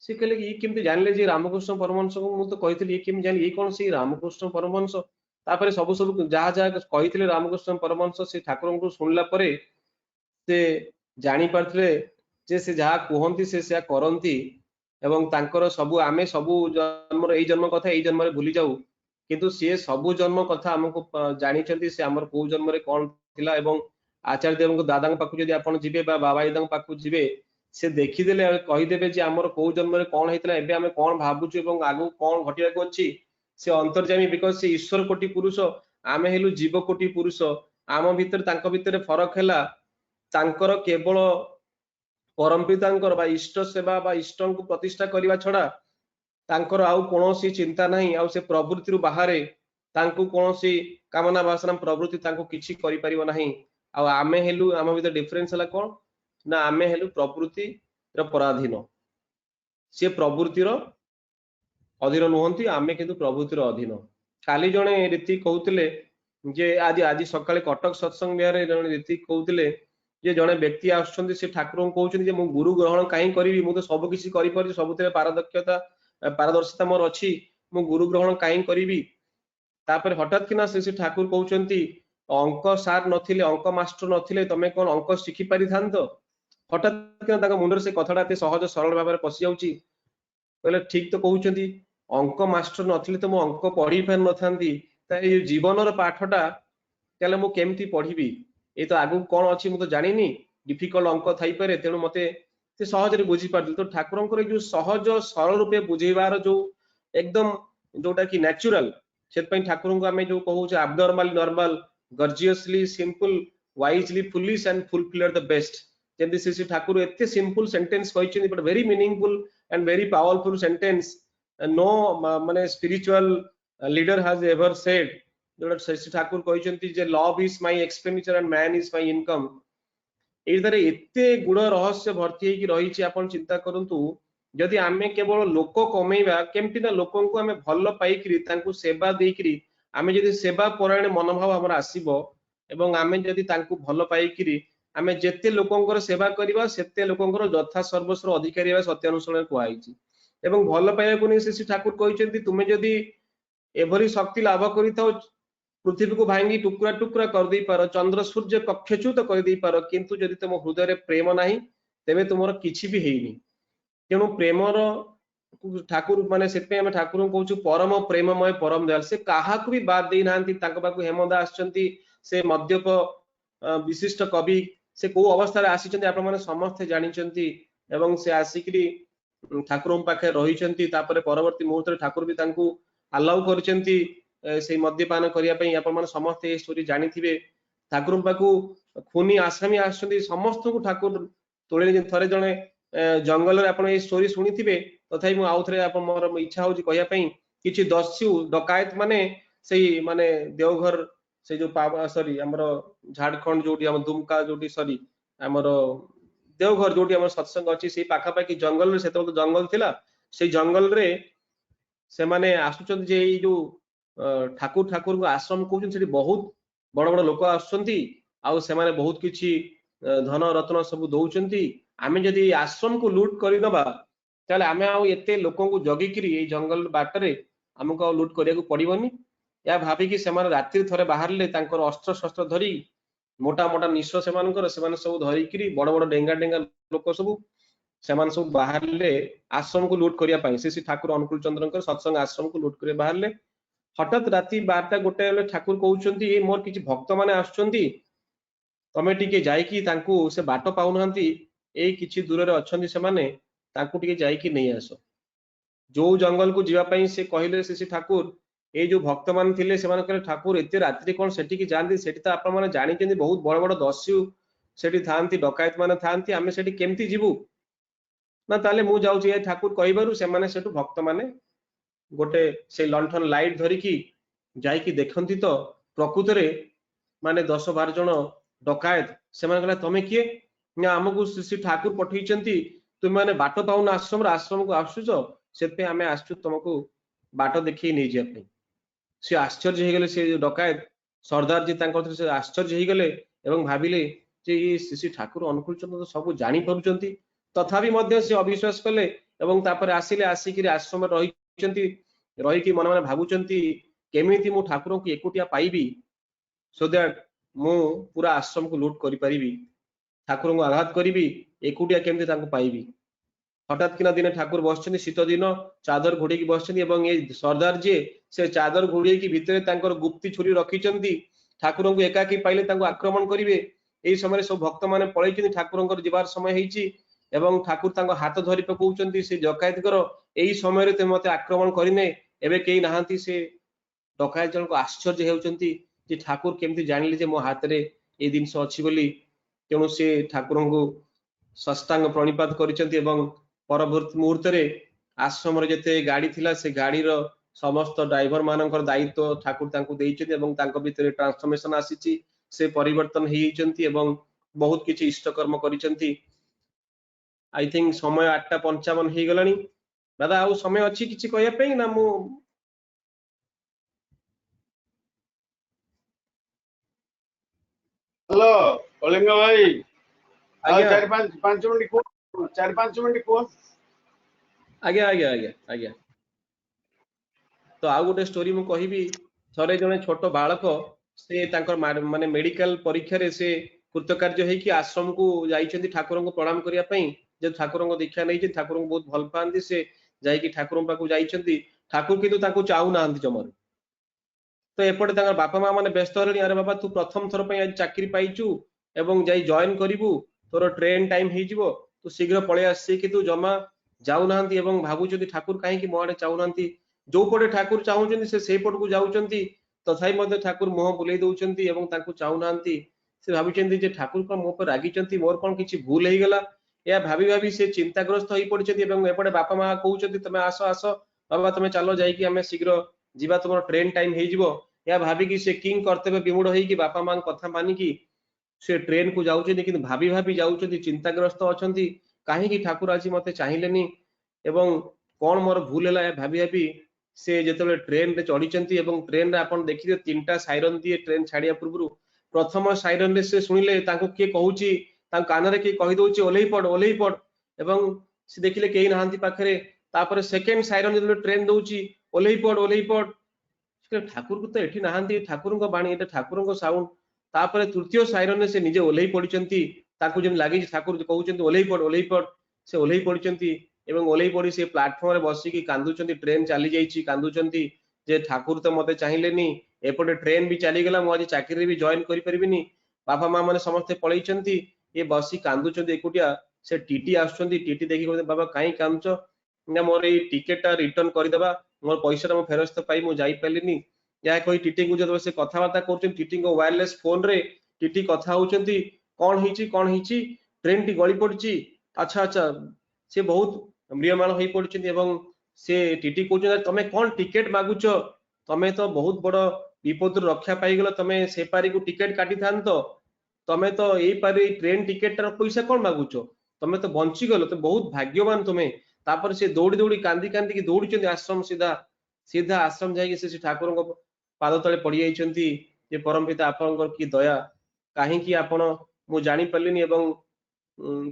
से कहले कि केमती जानले जे रामकृष्ण परमहंस को मु तो कहिथिली केम जानि ए कोन से रामकृष्ण परमहंस तापर सब सब जहाँ जहाँ कही रामकृष्ण परमहंस से ठाकुर को शुणला से जानी पारथिले जे से जहाँ कहती से करती एवं तांकर सबु आमे सबु जन्म एई जन्म कथा एई जन्म रे भूली जाऊ किंतु सी सबु जन्म कथा हमको जानी से आमर को जन्म रे कौन थिला एवं आचार्य देव दादा पाखु जदि आपण जिबे बा बाबा दादा पाखु जिबे से देखिदेले कहीदेवे जे आमर को जन्म रे कौन हेतला एबे आमे कौन भाबुछु एवं आगु कौन घटियाको अछि से अंतर्जामी बिकॉज से ईश्वर कोटि पुरुष आमे हेलु जीव कोटि पुरुष आम भितर तांको भितर फरक हैला तांकर केवल परम पितांकर बा इष्ट सेवा बा इष्ट को प्रतिष्ठा करने छड़ा तांकर आउ कोनोसी चिंता नहीं आउ से प्रवृत्ति रु बाहरे तांको कोनोसी कामना वासना प्रवृत्ति तांको किछि करि परिबो नहीं आउ आमे हेलु आम भितर डिफरेंस हला कोन ना आमे हेलु प्रवृत्ति रो पराधीन से प्रवृत्ति रो अधीन नुहंती आमे किंतु प्रवृत्ति रो अधीन काली जणे रीति कहउतले जे आज आज सकाळे कटक सत्संग बिहार जणे रीति कहउतले जे जणे व्यक्ति आछुछन्ती से ठाकुर कहउछन्ती जे मु गुरु ग्रहण काई करिवि मु तो सब किछि करि परछि सबुते पारदक्षता पारदर्शिता मोर अछि मु गुरु ग्रहण काई करिवि तापर हठात किना से ठाकुर कहउछन्ती अंक सार नथिले अंक मास्टर नथिले तमे कोन अंक सिखि पारि थांतो हठात किना ताका मुंडर से कथाटा ते सहज सरल भाबरे पसि जाउची कहले ठीक तो कहउछन्ती अंक मास्टर नथिले तो मु अंक पढि पार नथांती ता ए जीवनर पाठटा तले मु केमती पढिबी ए तो आगु कोन अछि मु तो जानिनी डिफिकल्ट अंक थाई पारे तेनु मते से सहज रे बुझी पारल तो ठाकुरंकर जो सहज सरल रूपे बुझेबार जो एकदम जोटा कि नेचुरल सेत पई ठाकुरन को हमें जो कहू जे abnormal normal gorgeously simple wisely foolish and fulfiller the best जेंति से ठाकुर एते सिंपल सेंटेंस कहिछन but very meaningful and very powerful sentence no माने spiritual leader has ever said जोटा श्री ठाकुर कहते जे love is my expenditure and man is my income एथरे एते गुड़ रहस्य भर्ती होगी रही आपण चिंता करंतु जदि आमे केवल लोक कमेइबा केमति ना लोकन को आमे भल पाइकरी तांको सेवा देइकरी आमे जदि सेवा परायण मनोभाव हमर आसीबो एवं आमे जदि तांको भल पाइकरी आमे जेते लोकंकर सेवा करिबा सेते लोकंकर यथा सर्वस्व अधिकारी बा सत्यानुसरण कुआइछि एवं भल पाइबाकु नै श्री ठाकुर कहिसेंती तुमे जदि एभरी शक्ति लाभ करिताओ पृथ्वी को भांगी टुकड़ा टुकड़ा कर दे पारो चंद्र सूर्य कक्षच्युत कर दे पारो किंतु जदि तुम हृदय रे प्रेम नाही तेबे तुमर किछि भी हेइनी तेणु प्रेमर ठाकुर माने सेते हम ठाकुर कहूछु परम प्रेममय परम दयाल से काहाकु भी बात देई नांती तांको बाकु हेमदा आछंती से मध्यप विशिष्ट कवि से को अवस्था रे आसीचंती आपण माने समस्त जानिचंती एवं से आसिकरी ठाकुर पाखे रहिचंती तापरे परवर्ती मुहूर्त रे ठाकुर भी तांको अलाउ करचंती से मद्यपान करिया पई आपण माने समस्त ए स्टोरी जानिथिबे ठाकुर पाखु खुनी आसामी आछंती समस्त को ठाकुर तोळे थरे जणे जंगल रे आपण ए स्टोरी सुनिथिबे तथापि मु आउथरे आपण मोर इच्छा होजी कहिया पई किछि दस्यु डकायत माने सेही माने देवघर से जो सॉरी हमरो झारखंड जोटी हम दुमका जोटी सॉरी हमरो देवघर जोटी हमर सत्संग अछि सेही पाखा पाखी जंगल रे सेतो जंगल थिला सेही जंगल रे से माने आसुचंती जे ई जो ठाकुर ठाकुर को आश्रम कहउछन सेठी बहुत बड़ बड़ लोक आसुचंती आउ से माने बहुत किछि धन रत्न सब दउचंती आमे जदि आश्रम को लूट करि दबा ताले आमे आउ एते लोकन को जगिकिरी ए जंगल बाटरे हमको लूट करिया को पड़िबनी या भाबी कि सेमान रात्रि थरे बाहरले तांकर अस्त्र शस्त्र धरी मोटा मोटा निश्चय सेमानकर सेमान सब धरिकिरी बड़ बड़ डेंगा डेंगा लोक सब सेमान सब बाहरले आश्रम को लूट करिया पई से ठाकुर अनुकूल चंद्रकर सत्संग आश्रम को लूट करिया बाहरले हठात राति 12टा गोटे ठाकुर कहउचंती ए मोर किछि भक्त माने आछुचंती तमे टिके जाईकी तांको से बाट पाउनहंती ए किछि दूर रे अछंती से माने तांको टिके जाईकी नै आसो जो जंगल को जीवा पई से कहिले से ठाकुर ए जो भक्त मान थिले से माने कहले ठाकुर एते रात्रि कोन सेठी की जानती सेठी त आपण माने जानि केंदी बहुत बड़ बड़ दस्यु सेठी थांती डकायत माने थांती आमे सेठी केमती जीवु ना ताले मु जाउची ए ठाकुर कहिबारु से माने सेठु भक्त माने गोटे से लंठन लाइट धरिकी जाईकी देखंती तो प्रकृत रे माने 10-12 जण डकायत से माने कहला तमे किए ना हमकु श्री ठाकुर पठैचंती तुम माने बाट पाउन आश्रम को आसुचो सेते आमे आसु तुमको बाट देखि नै जे अपनी से आश्चर्य हे गेले से डकायत सरदार जी तांकर से आश्चर्य हे गेले एवं भाबिले जे ई श्री ठाकुर अनुकूल चंद्र तो सब जानि परुचंती तथापि मध्य से अविश्वास कले एवं तापर आसिले आसिकिरी आश्रम रहिचंती रही कि मन माने भाबुचंती केमिति मु ठाकुर को एकुटिया पाइबी सो दैट मु पूरा आश्रम को लूट करि परिबी ठाकुर को आघात करिबी एकुटिया केमिति तांको पाइबी हठात किना दिने ठाकुर बसछनी शीत दिन चादर घोड़ी की बसछनी एवं ये सरदार जी से चादर घोड़ी की भितरे तांकर गुप्ती छुरी रखिचंती ठाकुर को एकाकी पाइले तांको आक्रमण करिवे एई समय सब भक्त माने पळैचनी ठाकुर जीवार समय ହେଇची एवं ठाकुर तांको हाथ धरि पकाउचंती से डकायत कर एई समय रे ते मते आक्रमण करिने एबे केही नाहंती से डकायत जन को आश्चर्य हेउचंती जे ठाकुर केमति जानिले जे मो हाथ रे ए दिनस अछि बोली तेणु से ठाकुर को सष्टांग प्रणिपात करिचंती एवं परवर्ती मुहूर्त रे आश्रम रे जते गाड़ी थिला से गाड़ी रो समस्त ड्राइवर मानकर दायित्व ठाकुर तांको देइचंती एवं तांको भितरे ट्रांसफॉर्मेशन आसीची से परिवर्तन हेइचंती एवं बहुत किछि इष्ट कर्म करिचंती आई थिंक समय 8:55 हे गलानी दादा आउ समय अछि किछि कहया पे ना मु हेलो कलिंग भाई आज्ञा 4-5 मिनिट को 4-5 मिनिट को आज्ञा आज्ञा आज्ञा आज्ञा तो आउ गोटे स्टोरी मु कहिबी थरे जने छोट बालक से तांकर माने मेडिकल परीक्षा रे से कृतकार्य है कि आश्रम को जाइछंती ठाकुर को प्रणाम करिया पई जे ठाकुर को दीक्षा नै ठाकुर को बहुत भल पांदी से जाई कि ठाकुर पाकु जाइछंती ठाकुर किंतु ताकु चाहू नाहंती जमर तो एपटे तांकर बापा मां माने व्यस्त रहनी अरे बाबा तू प्रथम थर पई आज चाकरी पाइचू एवं जाई जॉइन करिवु तोर ट्रेन टाइम हे जिवो तू शीघ्र पळे आसी कि तू जमा जाऊ नाहंती एवं भाबुचंती ठाकुर काहे कि मोआडे चाहू नाहंती जो पटे ठाकुर चाहूचंती से सेई पट को जाउचंती तथाई मध्ये ठाकुर मोह बुलेई दउचंती एवं ताकु चाहू नाहंती से भाबुचंती जे ठाकुर को मो पर रागीचंती मोर कोन किछि भूल हे गेला या भाबी भाबी से चिंताग्रस्त होई पड़िचंती एवं एपटे बापा मां कहउचंती तमे आसो आसो बाबा तमे चलो जाई कि हमें शीघ्र जीवा तुमर ट्रेन टाइम हे जिवो या भाबी कि से किंग कर्तव्य विमूढ़ होई कि बापा मां कथा मानी कि से ट्रेन को जाउचंती कि भाबी भाबी जाउचंती चिंताग्रस्त अछंती काहे कि ठाकुर आज मते चाहिलेनी एवं कोन मोर भूल हला भाबी भाबी से जेतेबे ट्रेन रे चढ़ीचंती एवं ट्रेन रे आपण देखियो तीनटा साइरन दिए ट्रेन छाड़िया पूर्व प्रथम साइरन रे से सुनिले तांको के कहूची तांको कान रे के कहि दउची ओलेई पड़ एवं से देखिले केही नाहंती पाखरे तापर सेकंड साइरन जे ट्रेन दउची ओलेई पड़ ठाकुर को तो एठी नाहंती ठाकुर को बाणी एटा ठाकुर को साउंड तापर तृतीय साइरन रे से निजे ओलेई पड़िचंती ताकू जेम लागि ठाकुर कहउचंती ओलेई पड़ से ओलेई पड़िचंती एवं ओलेई पड़ी से प्लेटफॉर्म रे बसी की कांदुचंती ट्रेन चली जाईची कांदुचंती जे ठाकुर तो मते चाहिलेनी एपटे ट्रेन भी चली गेला मो आज चाकरी भी जॉइन करि परिबिनी बापा मां माने समस्त पळैचंती ए बसी कांदुचंती एकुटिया से टीटी आछंती टीटी देखि कहते बाबा काई कांदुचो ना मोर ए टिकट रिटर्न कर देबा मोर पैसा मो फेरस्त पाई मो जाई पैलिनी या कोई टीटी को जब से कथा वार्ता करछन टीटी को वायरलेस फोन रे टीटी कथा होचंती कोन हिची ट्रेन टी गଳି पड़ची अच्छा अच्छा से बहुत म्रियमाण होई पड़छन एवं से टीटी कहउछन तमे कोन टिकट मागुचो तमे तो बहुत बड़ विपद रक्षा पाई गेलो तमे से पारी को टिकट काटी थांतो तमे तो एई पारी ट्रेन टिकट र पैसा कोन मागुचो तमे तो बंची गेलो तो बहुत भाग्यवान तमे तापर से दौड़ी दौड़ी कांदी कांदी की दौड़चंती आश्रम सीधा सीधा आश्रम जाई से ठाकुर को पाद तले पड़ी जाइछंती जे परम पिता आपनकर की दया काहे कि आपण मु जानि पल्लिनी एवं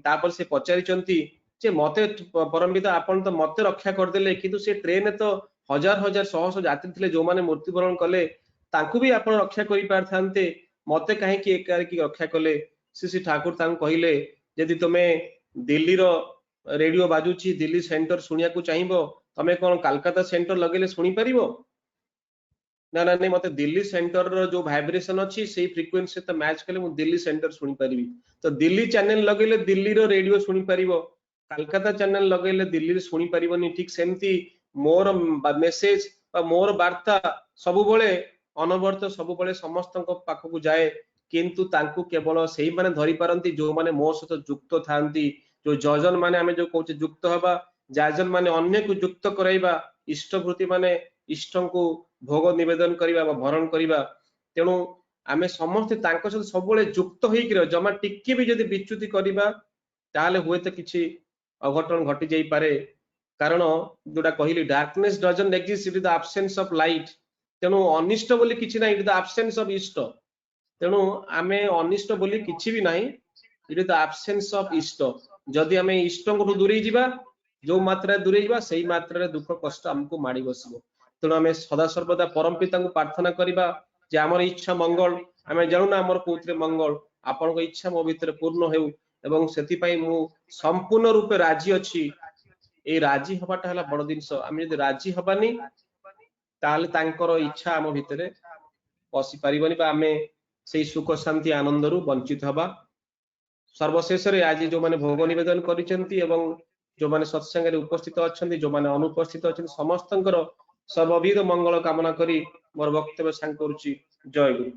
तापर से पचारिचंती जे मते परम पिता आपण तो मते रक्षा कर देले किंतु से ट्रेन तो हजार हजार शह शह यात्री थिले जो माने मृत्युवरण कले तांकु भी आपण रक्षा करि पारथांते मते काहे कि एकार की रक्षा कले से ठाकुर तांको कहिले यदि तमे दिल्ली रो रेडियो बाजुची दिल्ली सेंटर सुनिया को चाहिबो तमे कोन कलकत्ता सेंटर लगेले सुनी परिबो ना ना नहीं मते दिल्ली सेंटर रो जो वाइब्रेशन अछि सेही फ्रीक्वेंसी से मैच कले मु दिल्ली सेंटर सुनी परिबी तो दिल्ली चैनल लगेले दिल्ली रो रेडियो सुनी परिबो कलकत्ता चैनल लगेले दिल्ली रे सुनी परिबोनी ठीक सेमती मोर मेसेज बा मोर वार्ता सबु बळे अनवर्त सबु बळे समस्त पाख को जाए किंतु तांकु केवल सेही माने धरि पारंती जो माने मो सहित युक्त थांती जो जजन माने हमें जो कहउचे युक्त हबा जाजन माने अन्य को युक्त कराइबा इष्टभूति माने इष्टं को भोग निवेदन करिबा बा भरण करिबा तेणु आमे समस्त तांको सहित सब बळे युक्त होई कि जमा टिक्की भी जदी विच्युति करिबा ताले हुए तो किछि अघटन घटी जाई पारे कारण जोटा कहली darkness doesn't exist it is the absence of light तेणु अनिष्ट बोली किछि नाही it is the absence of इष्ट तेणु आमे अनिष्ट बोली किछि भी नाही it is the absence of इष्ट जदि आमे इष्ट को दूरे जिबा जो मात्रा दूरे जिबा सही मात्रा रे दुख कष्ट हमको माडी बसिबो तेणु आम सदा सर्वदा परम पिता को प्रार्थना करवा जे आमर इच्छा मंगल आम जानू ना आमर कौन मंगल आपण इच्छा मो भितर पूर्ण हो एवं से मु संपूर्ण रूपे राजी अच्छी ए राजी हवाटा है बड़ जिनस आम जब राजी हबानी ताहले तांकर इच्छा आम भितर पशि पारिबनी बा आमे से सुख शांति आनंद रु वंचित हवा सर्वशेष आज जो मैंने भोग निवेदन करिसेंती एवं जो मैंने सत्संग रे उपस्थित अच्छी जो मैंने अनुपस्थित अच्छी समस्त सर्वविध मंगल कामना करी मोर वक्तव्य सांग करुच्ची जय गुरु।